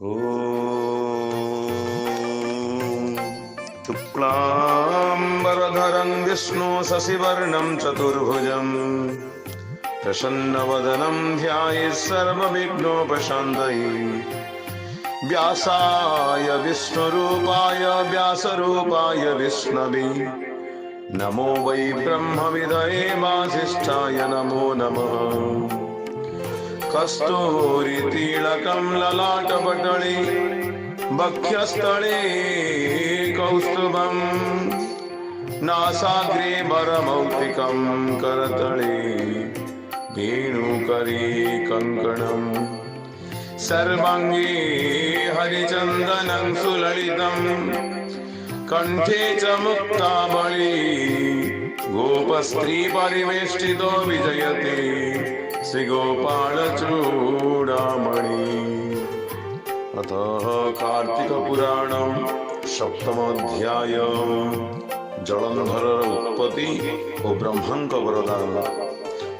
ॐ शुक्लाम्बरधरं विष्णु शशिवर्णं चतुर्भुजं प्रसन्नवदनं ध्यायेत् सर्वविघ्नोपशान्तये व्यासाय विष्णुरूपाय व्यासरूपाय विष्णवे नमो वै ब्रह्मविदये वासिष्ठाय नमो नमः। कस्तूरितिलकं ललाटपटले वक्षस्थले कौस्तुभं नासाग्रे वरमौक्तिकं करतले वेणुकरे कङ्कणं सर्वाङ्गे हरिचन्दनं सुललितं कण्ठे च मुक्तावली गोपस्त्री परिवेष्टितो विजयते श्रीगोपालचूडामणि। अतः कार्तिकपुराणं सप्तमोऽध्याय जलन्धर उत्पत्ति और ब्रह्मंक वरदान।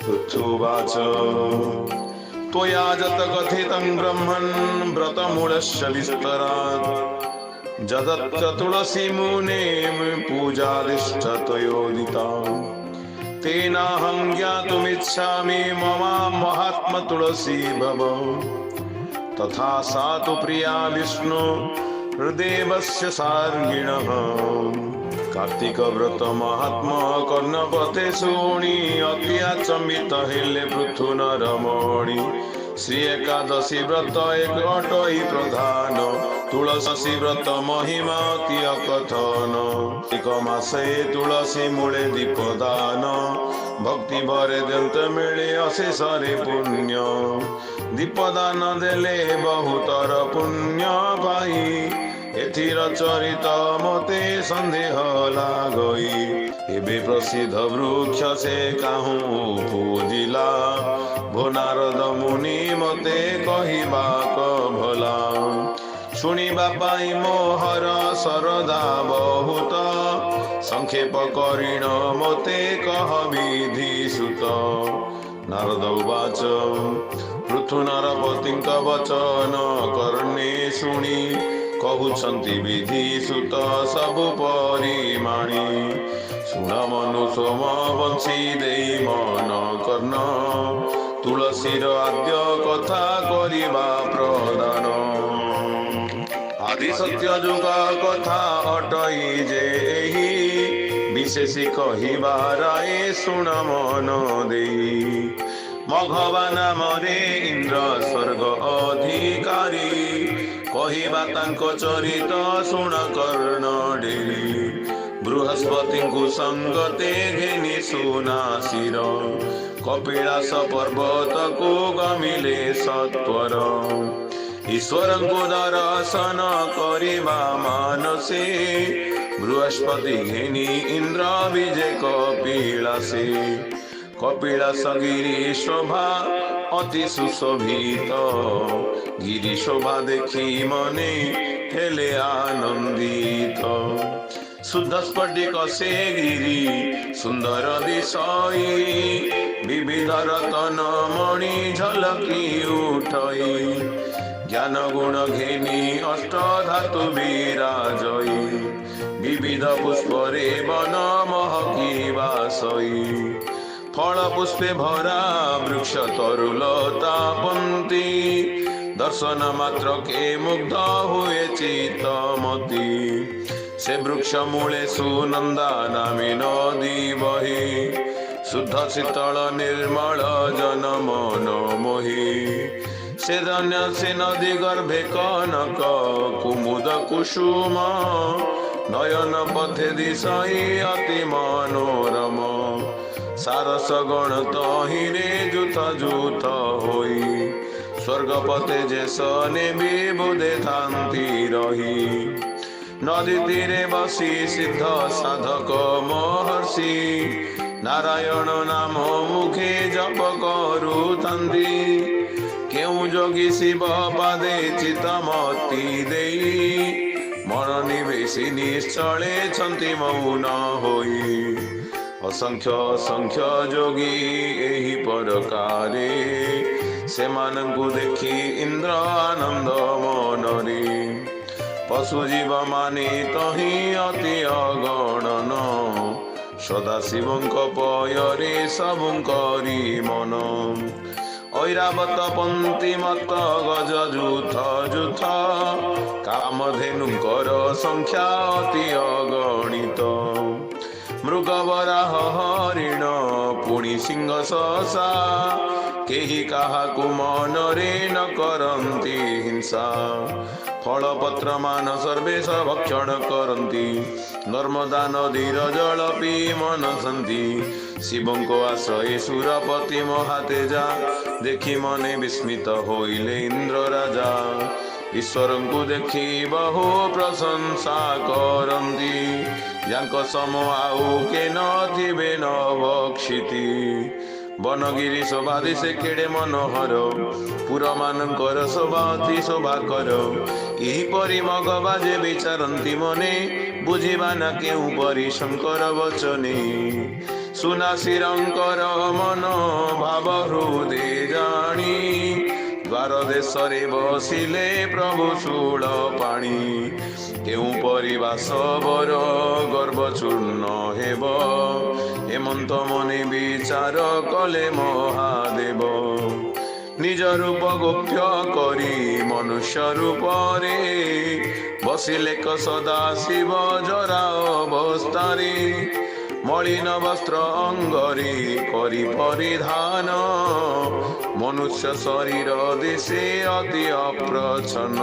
पृथुवाच त्वया जत कथितं ब्रह्मन् व्रतमूलस्य विस्तरात् जदच्च तुलसी मुने पूजादिश्च त्वयोदिता तेनाहं ज्ञातुमिच्छामि मम महात्म तुलसी भव तथा सा तु प्रिया विष्णु हृदेवस्य सार्गिणः। कार्तिक व्रत महात्मा कर्णपथे शुणी अति आचम्बित हेले पृथु नरमणि। श्री एकादशी व्रत एक अटई प्रधान तुलसी व्रत महिमा अति अकथन। एक मासे तुलसी मूले दीपदान भक्ति भरे दंत मिले अशेषरे पुण्य। दीपदान देले बहुतर पुण्य पाई एथिर चरित मते संदेह लागई। एबे प्रसिद्ध वृक्ष से काहू पूजिला भो नारद मुनि मते कहिबा भला। शुणिबा पाई मोहर सरदा बहुत संक्षेप करिण मते कह विधि सुत। नारद उवाच पृथु नरपतिंक वचन कर्णे शुणी कहउछन्ति विधि सुत सबु परिमाणी। शुण मनु सोम बंशी देई मन कर्ण तुलसीर आद्य कथा करिबा प्रदान। आदि सत्य जुग कथा अटई जे एही विशेषी कहिबा राय शुण मन देई। मघवा नामरे इंद्र स्वर्ग अधिकारी कहिबा तांको चरित शुण कर्ण डेरी। बृहस्पति को संगते घेनी सुनासिर कपिलास पर्वत को गमिले सत्वर। ईश्वर को दर्शन करिबा मानसे बृहस्पति घेनी इंद्र विजय कपिलासे। कपिलास गिरी शोभा अति सुशोभित गिरी शोभा देखी मने हेले आनंदित। शुद्ध स्फटिक से गिरी सुंदर दिशई विविध रतन मणि झलकी उठई। ज्ञान गुण घेनी अष्ट धातु विराजई विविध पुष्परे वन महकी वासई। फल पुष्पे भरा वृक्ष तरुलता पंती दर्शन मात्र के मुग्ध हुए चित्तमती। से वृक्ष मूले सुनंदा नामी नदी बही शुद्ध शीतल निर्मल जन मन मोही। से धन्य से नदी गर्भे कनक कुमुद कुसुम नयन पथे दिशई अति मनोरम। सारस गण तहिरे जुथ जुथ होई स्वर्गपते जे सने विबुदे थांती रही। नदी तीरे बसी सिद्ध साधक महर्षि नारायण नाम मुखे जप करुथंती। केउ जोगी शिव पादे चितमती देई मन निवेशी निश्चले छंती मौन होई। असंख्य असंख्य जोगी एही परकारे ସେମାନଙ୍କୁ ଦେଖି ଇନ୍ଦ୍ର ଆନନ୍ଦ ମନରେ। ପଶୁଜୀବ ମାନେ ତହିଁ ଅତି ଅଗଣନ, ସଦାଶିବଙ୍କ ପୟରେ ସବୁଙ୍କରି ମନ। ଐରାବତ ପନ୍ତି ମତ ଗଜ ଯୁଥ ଯୁଥ, କାମଧେନୁଙ୍କର ସଂଖ୍ୟା ଅତି ଅଗଣିତ। ମୃଗବରାହ ହରିଣ ପୁଣି ସିଂହ ସସା, କେହି କାହାକୁ ମନରେ ନ କରନ୍ତି ହିଂସା। ଫଳପତ୍ର ମାନ ସର୍ବେଶ ଭକ୍ଷଣ କରନ୍ତି, ନର୍ମଦା ନଦୀର ଜଳ ପିଇ ମନସନ୍ତି। ଶିବଙ୍କ ଆଶ୍ରୟେ ସୁରପତି ମହାତେଜା, ଦେଖି ମନେ ବିସ୍ମିତ ହୋଇଲେ ଇନ୍ଦ୍ର ରାଜା। ଈଶ୍ୱରଙ୍କୁ ଦେଖି ବହୁ ପ୍ରଶଂସା କରନ୍ତି, ଯାଙ୍କ ସମ ଆଉ କେ ନଥିବେ ନ ବକ୍ଷିତି। ବନଗିରି ଶୋଭାଦି ସେ କେଡ଼େ ମନୋହର, ପୁରମାନଙ୍କର ଶୋଭା ଅତି ଶୋଭାକର। ଏହିପରି ମଗ ବାଜେ ବିଚାରନ୍ତି ମନେ, ବୁଝିବା ନା କେଉଁ ପରି ଶଙ୍କର ବଚନେ। ସୁନାସିରଙ୍କର ମନ ଭାବ ହୃଦେ ଜାଣି, ଦ୍ୱାର ଦେଶରେ ବସିଲେ ପ୍ରଭୁ ଶୂଳ ପାଣି। କେଉଁ ପରିବାସବର ଗର୍ବ ଚୂର୍ଣ୍ଣ ହେବ, ହେମନ୍ତ ମନେ ବିଚାର କଲେ ମହାଦେବ। ନିଜ ରୂପ ଗୋପ୍ୟ କରି ମନୁଷ୍ୟ ରୂପରେ, ବସିଲେ କ ସଦା ଶିବ ଜରା ଅବସ୍ଥାରେ। ମଳିନ ବସ୍ତ୍ର ଅଙ୍ଗରେ କରି ପରିଧାନ, ମନୁଷ୍ୟ ଶରୀର ଦିଶେ ଅତି ଅପ୍ରଚ୍ଛନ୍ନ।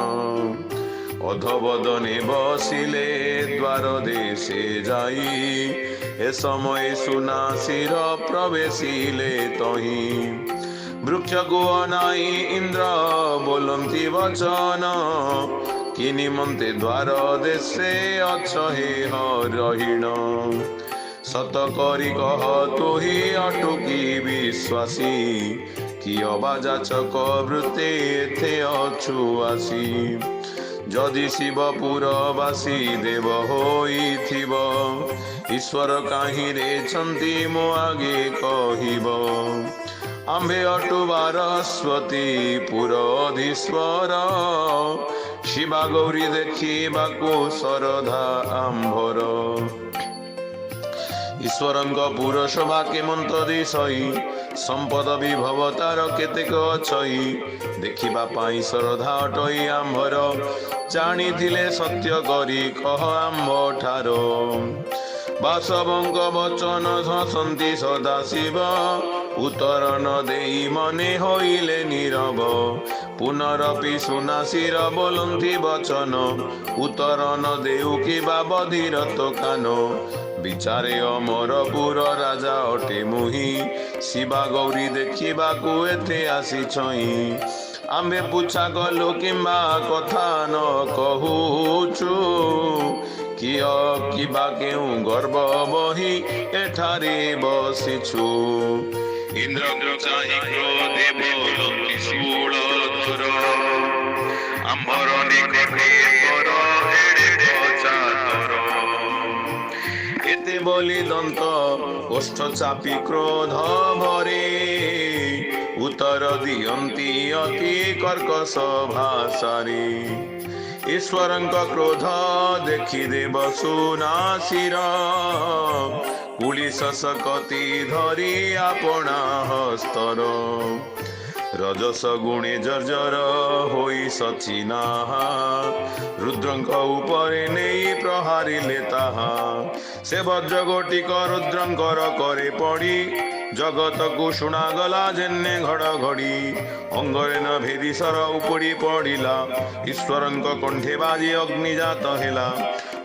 ଅଧବଦନେ ବସିଲେ ଦ୍ୱାର ଦେଶେ ଯାଇ, ଏ ସମୟ ସୁନାସିର ପ୍ରବେଶିଲେ ତହିଁ। ବୃକ୍ଷକୁ ଅନାଇ ଇନ୍ଦ୍ର ବୋଲନ୍ତି ବଚନ, କି ନିମନ୍ତେ ଦ୍ୱାର ଦେଶେ ଅଛ ହେ ହରିଣ। ସତ କରି କହ ତୁହି ଅଟୁକି ବିଶ୍ୱାସୀ, କି ଅବାଯାଚକ ବୃତ୍ତେ ଏଥେ ଅଛୁ ଆସି। ଯଦି ଶିବପୁରବାସୀ ଦେବ ହୋଇଥିବ, ଈଶ୍ୱର କାହିଁରେ ଛନ୍ତି ମୋ ଆଗେ କହିବ। ଆମ୍ଭେ ଅଟୁ ବାରସ୍ୱତୀ ପୁର ଅଧୀଶ୍ୱର, ଶିବା ଗୌରୀ ଦେଖିବାକୁ ଶରଧା ଆମ୍ଭର। ଈଶ୍ୱରଙ୍କ ପୁର ଶୋଭା କେମନ୍ତ ଦିଶଇ, ସମ୍ପଦ ବିଭବ ତାର କେତେକ ଅଛଇ। ଦେଖିବା ପାଇଁ ଶରଧା ଅଟଇ ଆମ୍ଭର, ଜାଣିଥିଲେ ସତ୍ୟ କରି କହ ଆମ୍ଭଠାର। ବାସବଙ୍କ ବଚନ ହସନ୍ତି ସଦାଶିବ, ଉତ୍ତର ନ ଦେଇ ମନେ ହୋଇଲେ ନୀରବ। ପୁନରପି ସୁନାସିର ବୋଲନ୍ତି ବଚନ, ଉତ୍ତର ନ ଦେଉ କିବା ବଧିର ତ କାନ। ବିଚାରେ ଅମରପୁର ରାଜା ଅଟେ ମୁହିଁ, ଶିବା ଗୌରୀ ଦେଖିବାକୁ ଏତେ ଆସିଛଇଁ। ଆମ୍ଭେ ପୁଚ୍ଛା କଲୁ କିମ୍ବା କଥା ନ କହୁଛୁ, କିଅ କିବା କେଉଁ ଗର୍ବ ବହି ଏଠାରେ ବସିଛୁ। ଇନ୍ଦ୍ରଙ୍କୁ ଚାହିଁ କ୍ରୋଧେ ବୋଲନ୍ତି ଶୂଳଧର, ଆମ୍ଭର ନିକଟେ କର ଏଡ଼େ ପଚାତର। ଏତେ ବୋଲି ଦନ୍ତ ଓଷ୍ଠ ଚାପି କ୍ରୋଧ ଭରେ, ଉତ୍ତର ଦିଅନ୍ତି ଅତି କର୍କଶ ଭାଷାରେ। ଈଶ୍ୱରଙ୍କ କ୍ରୋଧ ଦେଖି ଦେବ ସୁନାସିର, କୁଳିଶ ଶକତି ଧରି ଆପଣା ହସ୍ତର। ରଜସ ଗୁଣେ ଜର୍ଜର ହୋଇ ସଚିନାହା, ରୁଦ୍ରଙ୍କ ଉପରେ ନେଇ ପ୍ରହାରିଲେ ତାହା। ସେ ବଜ୍ର ଗୋଟିକ ରୁଦ୍ରଙ୍କର କରେ ପଡ଼ି, ଜଗତକୁ ଶୁଣାଗଲା ଯେନେ ଘଡ଼ଘଡ଼ି। ଅଙ୍ଗରେ ନ ଭେଦି ସର ଉପୁଡ଼ି ପଡ଼ିଲା, ଈଶ୍ୱରଙ୍କ କଣ୍ଠେ ବାଜି ଅଗ୍ନିଜାତ ହେଲା।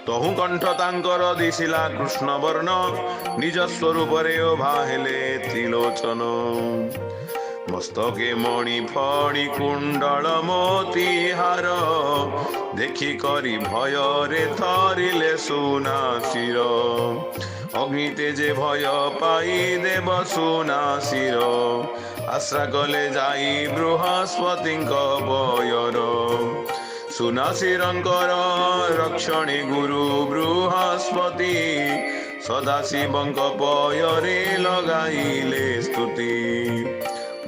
ତହୁ କଣ୍ଠ ତାଙ୍କର ଦିଶିଲା କୃଷ୍ଣ ବର୍ଣ୍ଣ, ନିଜ ସ୍ୱରୂପରେ ଓଭା ହେଲେ ତ୍ରିଲୋଚନ। ମସ୍ତକେ ମଣି ଫଣି କୁଣ୍ଡଳ ମୋତିହାର, ଦେଖି କରି ଭୟରେ ଥରିଲେ ସୁନାସିର। ଅଗ୍ନି ତେଜେ ଭୟ ପାଇ ଦେବ ସୁନାସିର, ଆଶ୍ରା କଲେ ଯାଇ ବୃହସ୍ପତିଙ୍କ ବୟର। ସୁନାସିରଙ୍କର ରକ୍ଷଣେ ଗୁରୁ ବୃହସ୍ପତି, ସଦାଶିବଙ୍କ ପୟରେ ଲଗାଇଲେ ସ୍ତୁତି।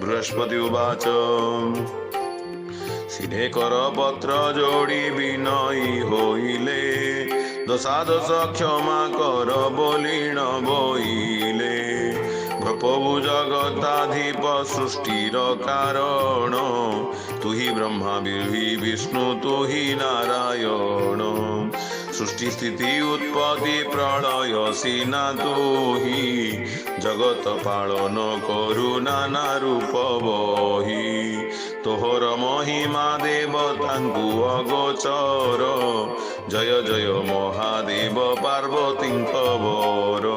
बृहस्पति उवाच सिरे कर पत्र जोड़ी विनयी होइले दशादश क्षमा कर बोलिण बोइले प्रभु जगताधिप सृष्टिर कारण तु ही ब्रह्मा विष्णु तु ही नारायण सृष्टि स्थिति उत्पत्ति प्रलय सीना तु ही जगत पालन करु नाना रूप बही तोहर महिमा देवतांकु अगोचर जय जय महादेव पार्वती वर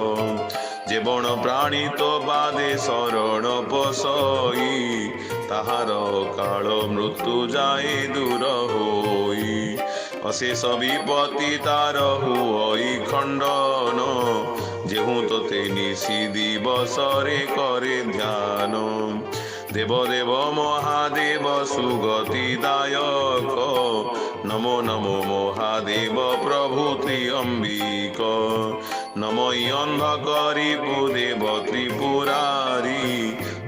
जेवण प्राणी तो बादे शरण पसई ताहार काल मृत्यु जाए दूर होई अशेष विपत्ति तार हुई खंडन जेहू तोते निशी दिवसरे करे ध्यान देव देव महादेव सुगतिदायक नमो नमो महादेव प्रभु त्र्यंबिक नमो अंधकरी देव त्रिपुरारी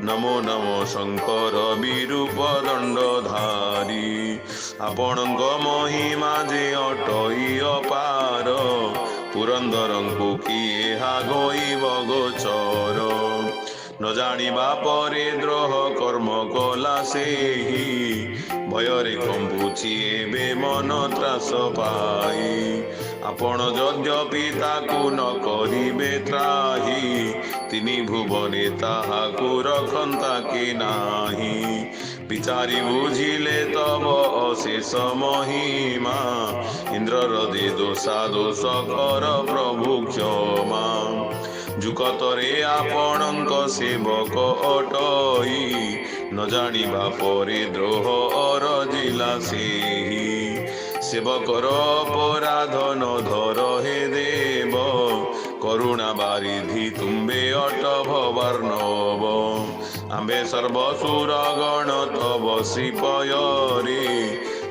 नमो नमो शंकर विरूप दंडधारी आपणक महिमा जे अटई अपार पुरंदरंकु किए हागोइब गोचर न जानिबा परे द्रोह कर्म कला सेही भୟରେ कंबुची एबे मन त्रास पाई आपण यद्यपि ताकु न करिबे त्राही तिनि भुवने ताहाकु रखंता कि नाही विचारी बुझिले तब अशेष महिमा इंद्रर दे दोषा दोष कर प्रभु क्षमा जुकतरे आपणक सेवक अटई न जानिबा परे द्रोह अरजिला सेही सेवकर अपराध न धर हे देव करुणा बारिधि तुम्बे अट भवार्णव आम्बे सर्वसुर गण तव श्रीपयरे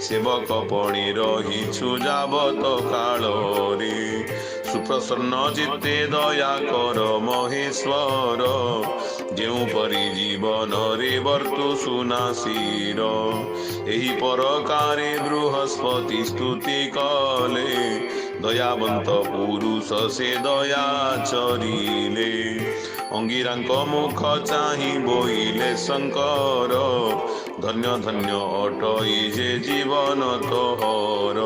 सेवक पणि रहिछु जाबत कालरे सुप्रसन्न चित्ते दया कर महेश्वर जेउ परि जीवन रे वर्तु सुनासीर एही परकारे बृहस्पति स्तुति कले दयावंत पुरुष से दया चरिले अंगिरांक मुख चाहि बोइले शंकर धन्य धन्य अटई जे जीवन तोहर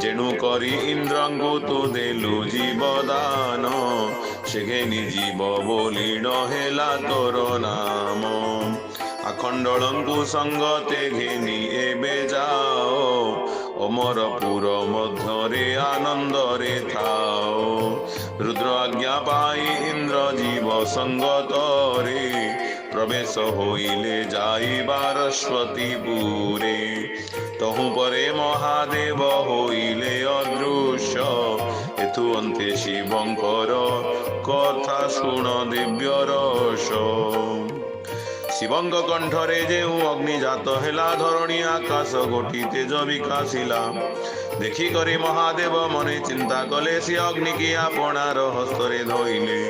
जेणु करी इंद्रंगु तु देलु जीवदान सेघेनी जीव बोलिण हेला तोर नाम आखंडलंकु संगते घेनी एबे जाओ अमरपुर मध्यरे आनंदरे थाओ रुद्र आज्ञा पाई इंद्र जीव संगतरे प्रवेश होइले जाई बारस्वतीपुरे तहु परे महादेव होइले अदृश्य एथु अन्ते शिवंकर कथा शुण दिव्य रस शिवंग कंठरे जेउ अग्नि जात हेला धरणी आकाश गोटी तेज विकासिला देखी करी महादेव मने चिंता कले से अग्नि की आपणार हस्तरे धोइले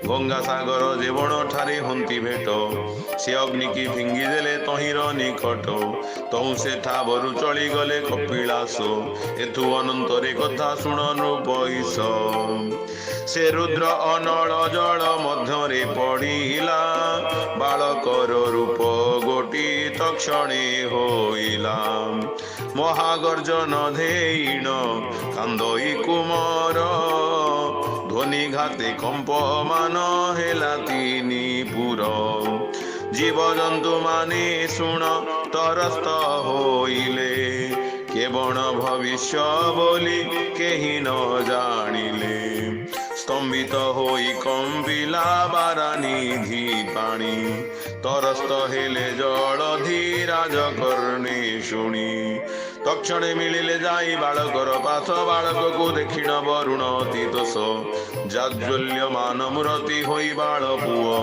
गंगा सागर जेवण ठारे हंती भेट से अग्नि की फिंगी देले तहिर निकट तहु से ठाबरु चली गले कपिलास एथु अनंतरे कथा शुण नृपईश से रुद्र अनल जल मध्यरे पड़िला बालकर रूप गोटी तक्षणे होइला महागर्जन धेइण कांदई कुमार ध्वनि घाते कंपमान हेला तीनिपुर जीव जंतु माने शुण तरस्त होइले केवण भविष्य बोली केही न जानिले स्तंभित होई कंपिला बारानिधि पाणी तरस्त हेले जल धीराज कर्णे शुणी तक्षणे मिलिले जाई बालकर पास बालक को देखिण वरुण अति दोष जाज्वल्यमान मूर्ति होई बाल पुओ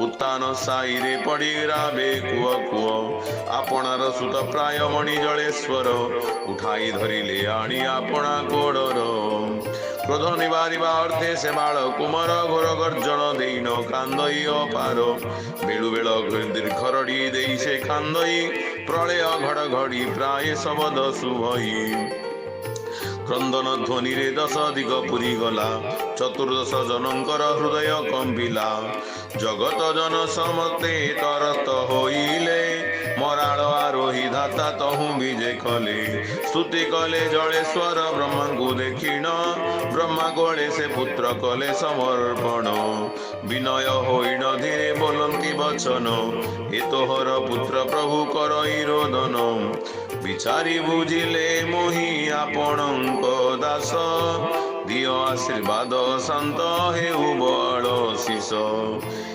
उत्तान साईरे पड़ीरा बे कुओ कुओ आपणार सुत प्राय मणि जलेश्वर उठाई धरिले आनी आपणा कोडर क्रोध निवारिबा अर्थे से बाळ कुमार घोर गर्जन देन कांदई अपार बेलु बेल दीर्घ रड़ी देई से कांदई प्रलय घड़घड़ी प्राय शबद शुभई क्रंदन ध्वनि रे दश दिग पुरी गला चतुर्दश जनकर हृदय कंबिला जगत जन समते तरत होइले मराल आरोही धाता तहु विजे कले स्तुति कले जलेश्वर ब्रह्मा को देखिण ब्रह्मा गोले से पुत्र कले समर्पण विनय होई धीरे बोलंती वचन ए तोहर पुत्र प्रभु करई रोदन विचारी बुझिले मोहि आपणଙ୍କ दास दिय आशीर्वाद शांत हेउ बड़ शिष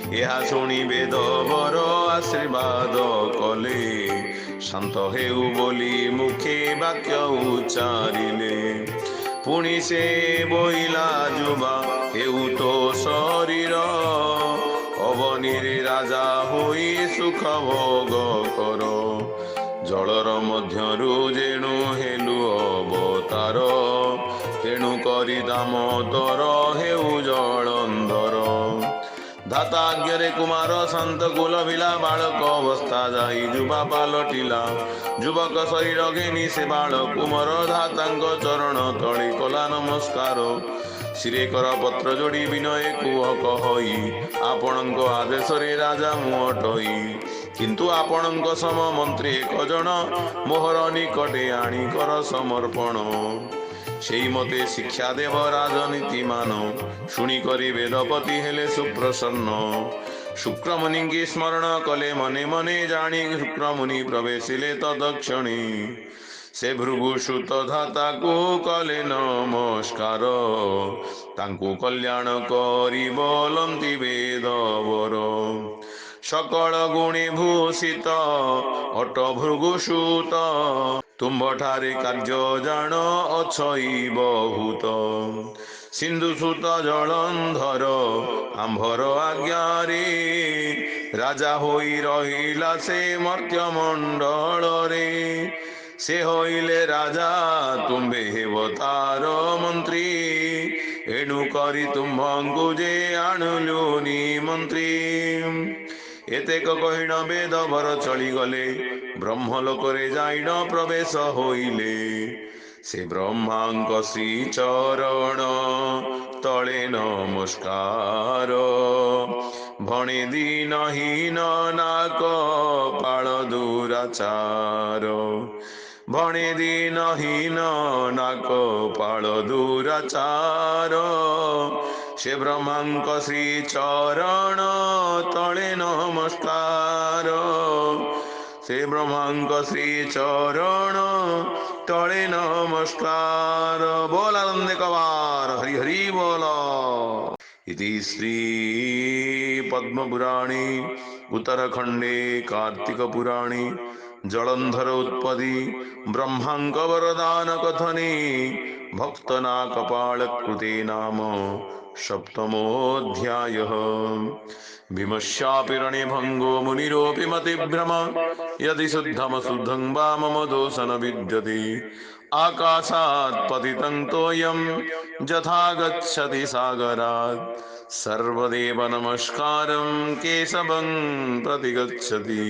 ଏହା ଶୁଣି ବେଦ ବର ଆଶୀର୍ବାଦ କଲେ ଶାନ୍ତ ହେଉ ବୋଲି ମୁଖେ ବାକ୍ୟ ଉଚ୍ଚାରିଲେ ପୁଣି ସେ ବୋଇଲା ଯୁବା ହେଉ ତୋ ଶରୀର ଅବନୀରେ ରାଜା ହୋଇ ସୁଖ ଭୋଗ କର ଜଳର ମଧ୍ୟରୁ ଯେଣୁ ହେଲୁ ଅବତାର ତେଣୁ କରି ଦାମୋଦର ହେଉ ଜଳନ୍ଧର धाताज्ञरे कुमार शांत कुल विला बालक अवस्था जाई जुबा पालटिला युवक शरीर घेनी से बाल कुमार धातांग चरण तले कला नमस्कार सिरे कर पत्र जोड़ी विनय कुह कहई आपणଙ୍କ आदेशरे राजा मुअटई किंतु आपणଙ୍କ सम मंत्री एक जन मोहर निकटे आनी कर समर्पण सेई मते शिक्षा देव राजनीति मान शुणी करी वेदपति हेले सुप्रसन्न शुक्रमुनि की स्मरण कले मने मने जानी शुक्रमुनि प्रवेशिले तदक्षणी से भृगुसुत धाता को कले नमस्कार तांकु कल्याण करी बोलंती वेद वर सकल गुणे भूषित अट भृगुसुत तुम्भठारे कार्य जान अछई बहुत सिंधुसुत जलंधर आंभर आज्ञारे राजा होई रहिला से मर्त्य मंडल रे से होइले राजा तुम्बे हेवतार मंत्री एणु करी तुम्भंगु जे आणुलुनी मंत्री एतेक कहिण वेद भर चली गले ब्रह्मलोक रे जाइन प्रवेश होइले से ब्रह्मांक श्री चरण तले नमस्कार भणे दीनहीन नाक पाळ दुराचार भणे दीनहीन नाक पाळ दुराचार से ब्रह्मांक श्री चरण तले नमस्कार से ब्रह्मांक श्री चरण तले नमस्कार बोल आनंद कवार हरि हरि बोल इति श्री पद्म पुराणे उत्तरखंडे कार्तिक पुराणे जलंधर उत्पत्ति ब्रह्मांक वरदान कथने भक्तना कपाल कृते नाम सप्तमोऽध्यायः भीमस्यापि रणे भंगो मुनिरोऽपि मतिभ्रम यदि शुद्धम शुद्धं वा मम दोषन विद्यते आकाशात् पतितं तोयं यथा गच्छति सागरात् सर्वदेव नमस्कारं केशवं प्रति गच्छति।